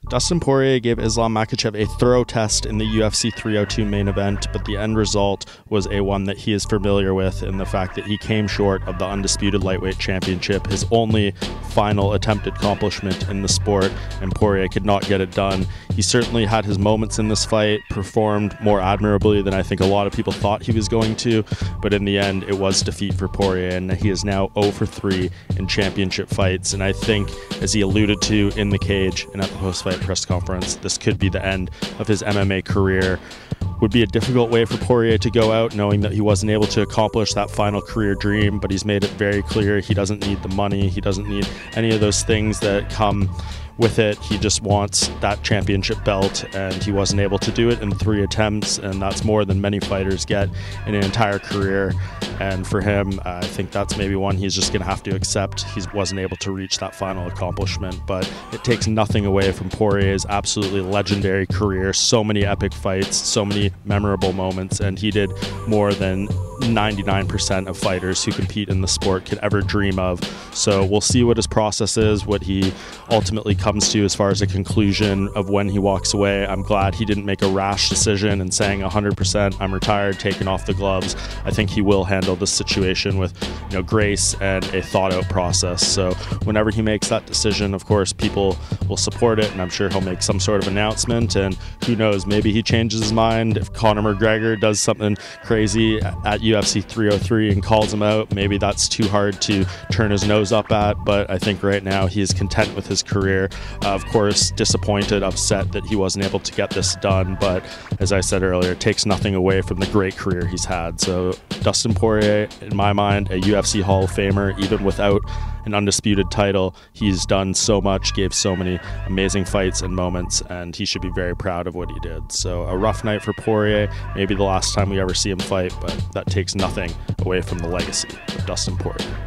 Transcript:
Dustin Poirier gave Islam Makhachev a thorough test in the UFC 302 main event, but the end result was a one that he is familiar with in the fact that he came short of the undisputed lightweight championship, his only final attempted accomplishment in the sport, and Poirier could not get it done. He certainly had his moments in this fight, performed more admirably than I think a lot of people thought he was going to, but in the end it was defeat for Poirier, and he is now 0 for 3 in championship fights. And I think, as he alluded to in the cage and at the post-fight press conference, this could be the end of his MMA career. Would be a difficult way for Poirier to go out, knowing that he wasn't able to accomplish that final career dream, but he's made it very clear he doesn't need the money, he doesn't need any of those things that come with it. He just wants that championship belt, and he wasn't able to do it in 3 attempts, and that's more than many fighters get in an entire career. And for him, I think that's maybe one he's just going to have to accept. He wasn't able to reach that final accomplishment, but it takes nothing away from Poirier's absolutely legendary career. So many epic fights, so many memorable moments, and he did more than 99% of fighters who compete in the sport could ever dream of. So we'll see what his process is, what he ultimately comes to as far as a conclusion of when he walks away. I'm glad he didn't make a rash decision and saying 100% I'm retired, taking off the gloves. I think he will handle this situation with grace and a thought out process. So whenever he makes that decision, of course people will support it, and I'm sure he'll make some sort of announcement, and who knows, maybe he changes his mind. If Conor McGregor does something crazy at UFC 303 and calls him out, maybe that's too hard to turn his nose up at, but I think right now he is content with his career. Of course, disappointed, upset that he wasn't able to get this done, but as I said earlier, it takes nothing away from the great career he's had. So Dustin Poirier, in my mind, a UFC Hall of Famer, even without an undisputed title. He's done so much, gave so many amazing fights and moments, and he should be very proud of what he did. So a rough night for Poirier, maybe the last time we ever see him fight, but that takes nothing away from the legacy of Dustin Poirier.